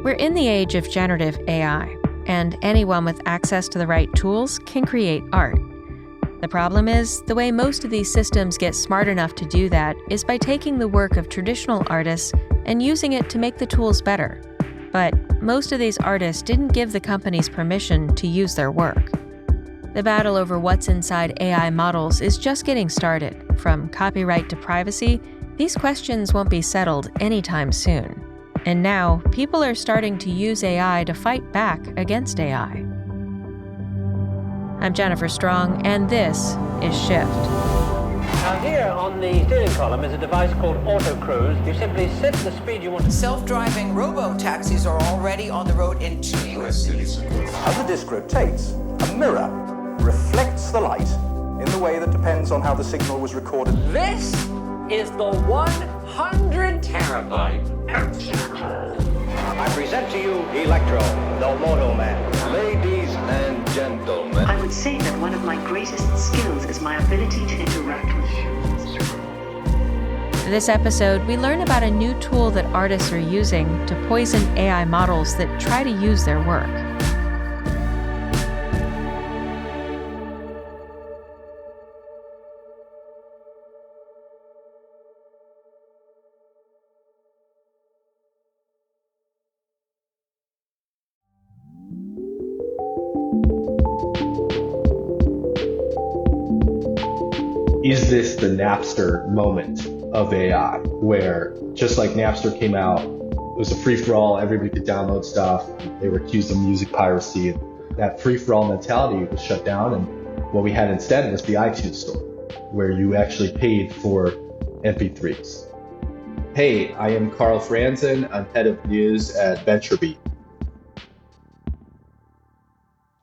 We're in the age of generative AI, and anyone with access to the right tools can create art. The problem is, the way most of these systems get smart enough to do that is by taking the work of traditional artists and using it to make the tools better. But most of these artists didn't give the companies permission to use their work. The battle over what's inside AI models is just getting started. From copyright to privacy, these questions won't be settled anytime soon. And now, people are starting to use AI to fight back against AI. I'm Jennifer Strong, and this is Shift. Now here on the steering column is a device called Auto Cruise. You simply set the speed you want. Self-driving robo-taxis are already on the road in 2 U.S. cities. As the disc rotates, a mirror reflects the light in the way that depends on how the signal was recorded. This is the 100 terabyte. I present to you Electro, the Moto Man. Ladies and gentlemen. I would say that one of my greatest skills is my ability to interact with humans. This episode, we learn about a new tool that artists are using to poison AI models that try to use their work. Is this the Napster moment of AI, where just like Napster came out, it was a free-for-all, everybody could download stuff, they were accused of music piracy, and that free-for-all mentality was shut down, and what we had instead was the iTunes store, where you actually paid for MP3s. Hey, I am Carl Franzen, I'm head of news at VentureBeat.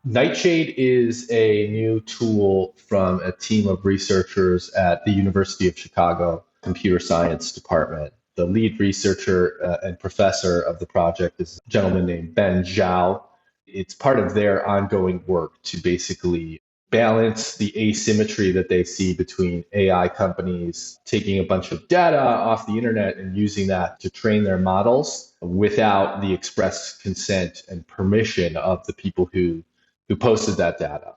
Nightshade is a new tool from a team of researchers at the University of Chicago Computer Science Department. The lead researcher and professor of the project is a gentleman named Ben Zhao. It's part of their ongoing work to basically balance the asymmetry that they see between AI companies taking a bunch of data off the internet and using that to train their models without the express consent and permission of the people who posted that data.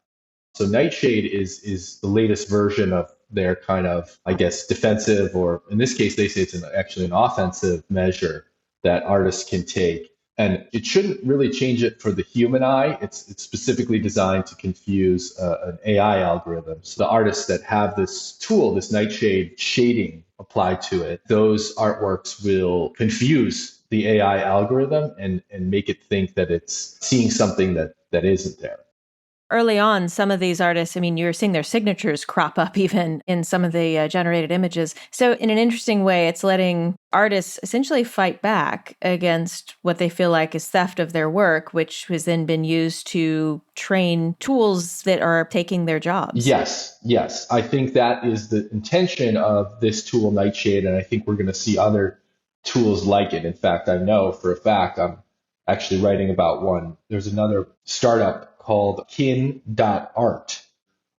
So Nightshade is the latest version of their kind of, I guess, defensive, or in this case, they say it's actually an offensive measure that artists can take. And it shouldn't really change it for the human eye. It's specifically designed to confuse an AI algorithm. So the artists that have this tool, this Nightshade shading applied to it, those artworks will confuse the AI algorithm and make it think that it's seeing something that isn't there. Early on, some of these artists, you're seeing their signatures crop up even in some of the generated images. So in an interesting way, it's letting artists essentially fight back against what they feel like is theft of their work, which has then been used to train tools that are taking their jobs. Yes. I think that is the intention of this tool, Nightshade, and I think we're going to see other tools like it. In fact, I know for a fact I'm actually writing about one. There's another startup called KinArt,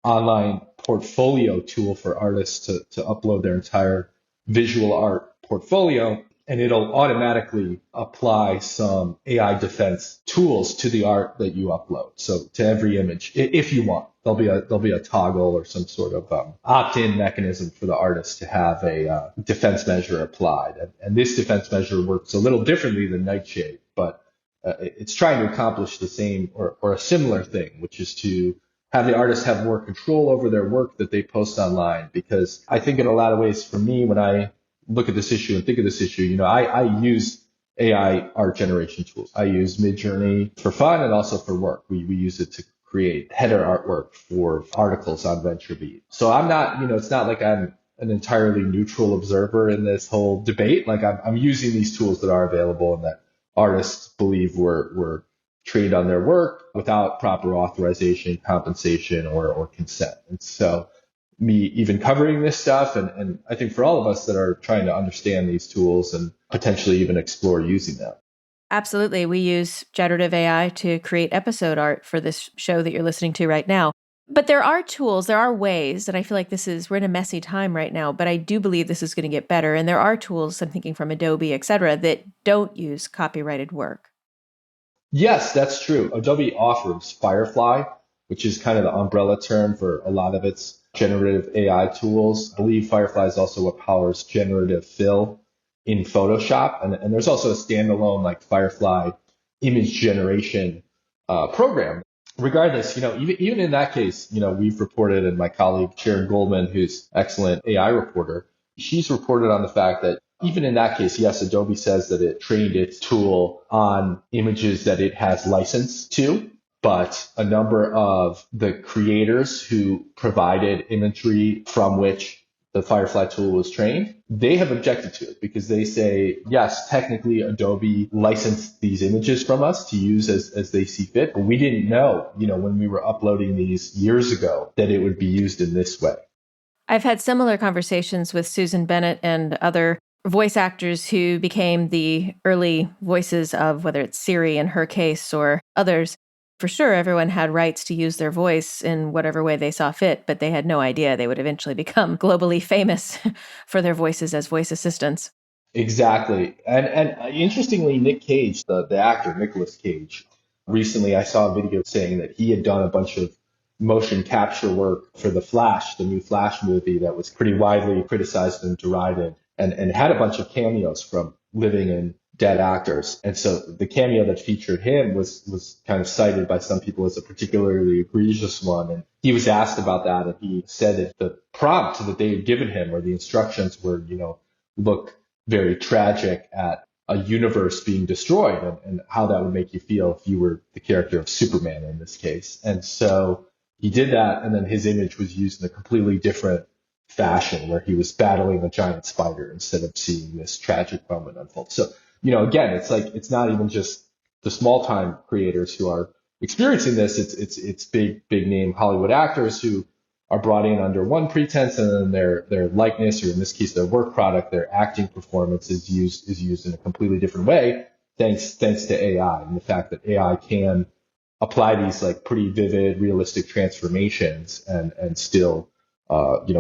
online portfolio tool for artists to upload their entire visual art portfolio, and it'll automatically apply some AI defense tools to the art that you upload. So to every image, if you want, there'll be a toggle or some sort of opt-in mechanism for the artist to have a defense measure applied. And this defense measure works a little differently than Nightshade, but it's trying to accomplish the same or a similar thing, which is to have the artists have more control over their work that they post online. Because I think in a lot of ways, for me, when I look at this issue and think of this issue, I use AI art generation tools. I use Midjourney for fun and also for work. We use it to create header artwork for articles on VentureBeat. So I'm not, it's not like I'm an entirely neutral observer in this whole debate. Like I'm using these tools that are available and that artists believe were trained on their work without proper authorization, compensation, or consent. And so me even covering this stuff, and I think for all of us that are trying to understand these tools and potentially even explore using them. Absolutely. We use generative AI to create episode art for this show that you're listening to right now. But there are tools, there are ways, and I feel like we're in a messy time right now, but I do believe this is going to get better. And there are tools, I'm thinking from Adobe, et cetera, that don't use copyrighted work. Yes, that's true. Adobe offers Firefly, which is kind of the umbrella term for a lot of its generative AI tools. I believe Firefly is also what powers generative fill in Photoshop. And there's also a standalone like Firefly image generation program. Regardless, even in that case, we've reported, and my colleague Sharon Goldman, who's excellent AI reporter, she's reported on the fact that even in that case, yes, Adobe says that it trained its tool on images that it has license to, but a number of the creators who provided imagery from which the Firefly tool was trained, they have objected to it because they say, yes, technically Adobe licensed these images from us to use as they see fit, but we didn't know, when we were uploading these years ago that it would be used in this way. I've had similar conversations with Susan Bennett and other voice actors who became the early voices of whether it's Siri in her case or others. For sure, everyone had rights to use their voice in whatever way they saw fit, but they had no idea they would eventually become globally famous for their voices as voice assistants. Exactly. And interestingly, Nick Cage, the actor, Nicolas Cage, recently I saw a video saying that he had done a bunch of motion capture work for The Flash, the new Flash movie that was pretty widely criticized and derided, and had a bunch of cameos from living and dead actors. And so the cameo that featured him was kind of cited by some people as a particularly egregious one. And he was asked about that, and he said that the prompt that they had given him or the instructions were, look very tragic at a universe being destroyed and how that would make you feel if you were the character of Superman in this case. And so he did that, and then his image was used in a completely different fashion where he was battling a giant spider instead of seeing this tragic moment unfold. So, again, it's like, it's not even just the small time creators who are experiencing this. It's big name Hollywood actors who are brought in under one pretense, and then their likeness, or in this case, their work product, their acting performance is used in a completely different way, thanks to AI and the fact that AI can apply these like pretty vivid, realistic transformations and still,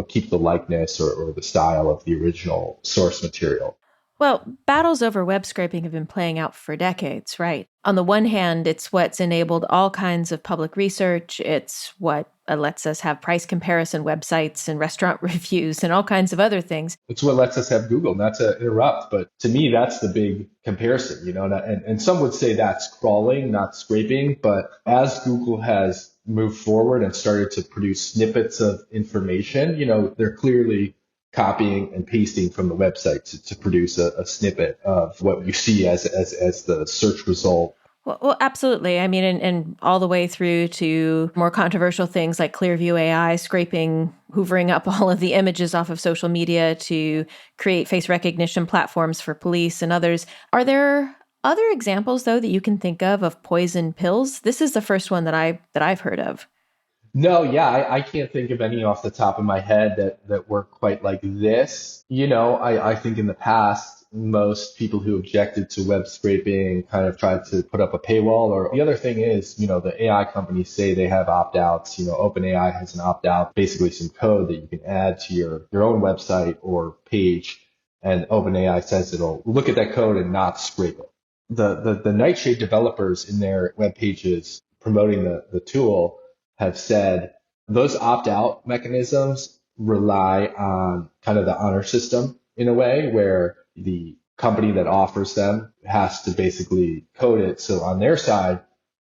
keep the likeness or the style of the original source material. Well, battles over web scraping have been playing out for decades, right? On the one hand, it's what's enabled all kinds of public research. It's what lets us have price comparison websites and restaurant reviews and all kinds of other things. It's what lets us have Google, not to interrupt, but to me, that's the big comparison, and some would say that's crawling, not scraping. But as Google has moved forward and started to produce snippets of information, they're clearly copying and pasting from the website to produce a snippet of what you see as the search result. Well, absolutely. I mean, and all the way through to more controversial things like Clearview AI scraping, hoovering up all of the images off of social media to create face recognition platforms for police and others. Are there other examples, though, that you can think of poison pills? This is the first one that I've heard of. No, yeah, I can't think of any off the top of my head that work quite like this. I think in the past, most people who objected to web scraping kind of tried to put up a paywall. Or the other thing is, the AI companies say they have opt-outs. OpenAI has an opt-out, basically some code that you can add to your own website or page. And OpenAI says it'll look at that code and not scrape it. The Nightshade developers in their web pages promoting the tool have said those opt-out mechanisms rely on kind of the honor system in a way where the company that offers them has to basically code it. So on their side,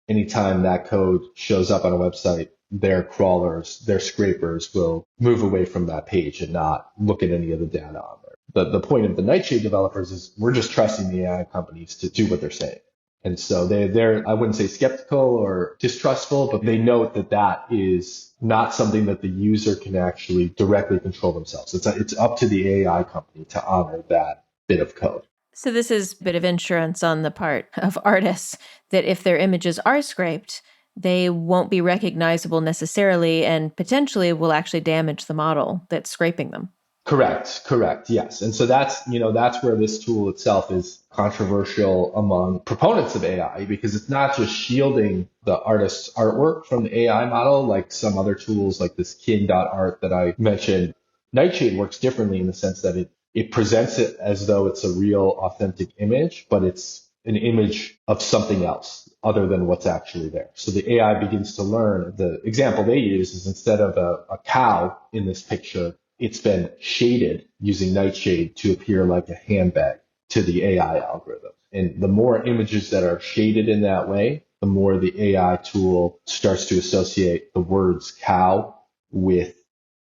anytime that code shows up on a website, their crawlers, their scrapers will move away from that page and not look at any of the data on there. The point of the Nightshade developers is we're just trusting the AI companies to do what they're saying. And so they're, I wouldn't say skeptical or distrustful, but they note that is not something that the user can actually directly control themselves. It's up to the AI company to honor that bit of code. So this is a bit of insurance on the part of artists that if their images are scraped, they won't be recognizable necessarily and potentially will actually damage the model that's scraping them. Correct. Yes. And so that's where this tool itself is controversial among proponents of AI, because it's not just shielding the artist's artwork from the AI model like some other tools like this kin.art that I mentioned. Nightshade works differently in the sense that it presents it as though it's a real authentic image, but it's an image of something else other than what's actually there. So the AI begins to learn. The example they use is instead of a cow in this picture, it's been shaded using Nightshade to appear like a handbag to the AI algorithm. And the more images that are shaded in that way, the more the AI tool starts to associate the words cow with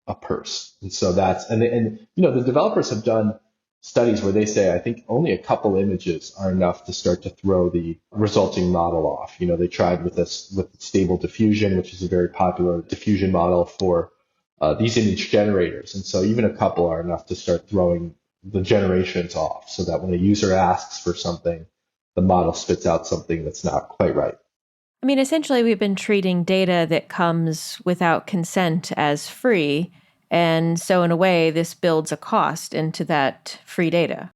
a purse. And so and the developers have done studies where they say, I think only a couple images are enough to start to throw the resulting model off. They tried with stable diffusion, which is a very popular diffusion model for these image generators. And so even a couple are enough to start throwing the generations off, so that when a user asks for something, the model spits out something that's not quite right. I mean, essentially, we've been treating data that comes without consent as free. And so in a way, this builds a cost into that free data.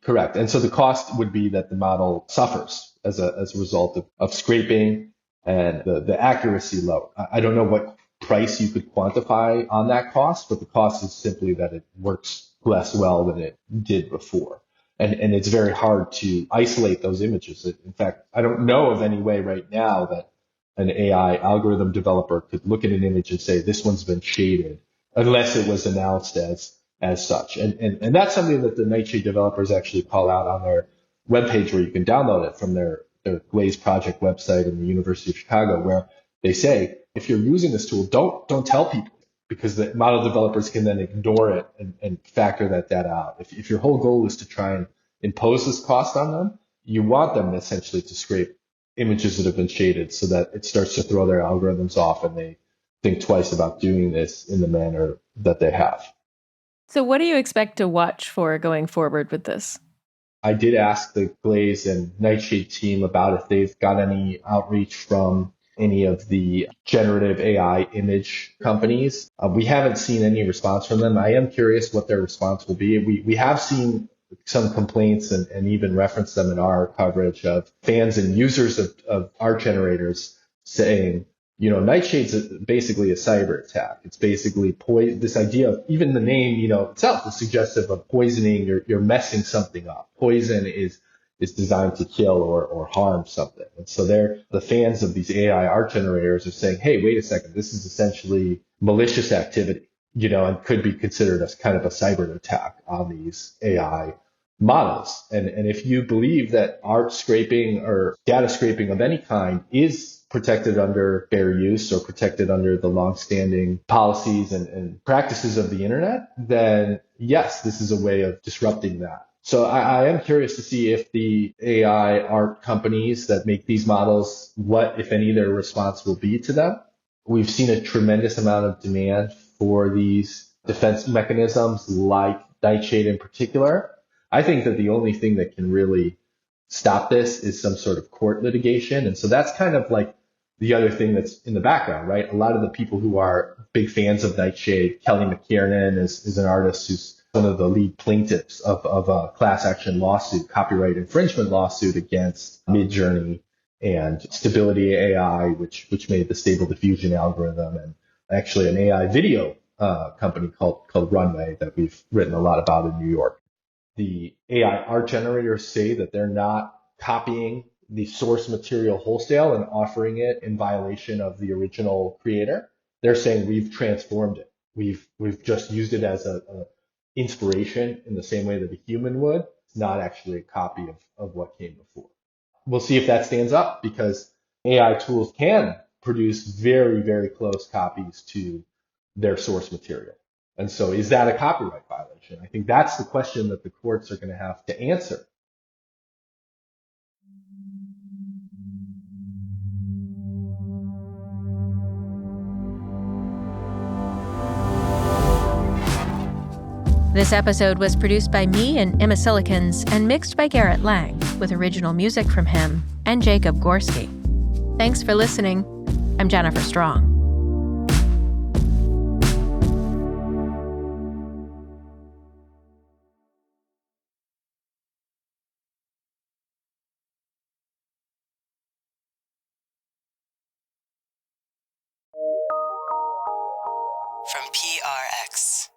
Correct. And so the cost would be that the model suffers as a result of scraping and the accuracy load. I don't know what price you could quantify on that cost, but the cost is simply that it works less well than it did before. And it's very hard to isolate those images. In fact, I don't know of any way right now that an AI algorithm developer could look at an image and say, this one's been shaded, unless it was announced as such. And that's something that the Nightshade developers actually call out on their webpage, where you can download it from their Glaze project website in the University of Chicago, where they say, if you're using this tool, don't tell people, because the model developers can then ignore it and factor that data out. If your whole goal is to try and impose this cost on them, you want them essentially to scrape images that have been shaded so that it starts to throw their algorithms off and they think twice about doing this in the manner that they have. So what do you expect to watch for going forward with this? I did ask the Glaze and Nightshade team about if they've got any outreach from any of the generative AI image companies. We haven't seen any response from them. I am curious what their response will be. We have seen some complaints and even referenced them in our coverage of fans and users of art generators saying, Nightshade's basically a cyber attack. It's basically this idea of even the name, itself is suggestive of poisoning. You're messing something up. Poison is designed to kill or harm something. And so the fans of these AI art generators are saying, hey, wait a second, this is essentially malicious activity, and could be considered as kind of a cyber attack on these AI models. And if you believe that art scraping or data scraping of any kind is protected under fair use or protected under the longstanding policies and practices of the internet, then yes, this is a way of disrupting that. So I am curious to see if the AI art companies that make these models, what, if any, their response will be to them. We've seen a tremendous amount of demand for these defense mechanisms, like Nightshade in particular. I think that the only thing that can really stop this is some sort of court litigation. And so that's kind of like the other thing that's in the background, right? A lot of the people who are big fans of Nightshade, Kelly McKiernan is an artist who's one of the lead plaintiffs of a class action lawsuit, copyright infringement lawsuit against Midjourney and Stability AI, which made the stable diffusion algorithm, and actually an AI video company called Runway that we've written a lot about in New York. The AI art generators say that they're not copying the source material wholesale and offering it in violation of the original creator. They're saying we've transformed it. We've just used it as a inspiration in the same way that a human would. It's not actually a copy of what came before. We'll see if that stands up, because AI tools can produce very, very close copies to their source material. And so is that a copyright violation? I think that's the question that the courts are going to have to answer. This episode was produced by me and Emma Cillekens and mixed by Garret Lang, with original music from him and Jacob Gorski. Thanks for listening. I'm Jennifer Strong. From PRX.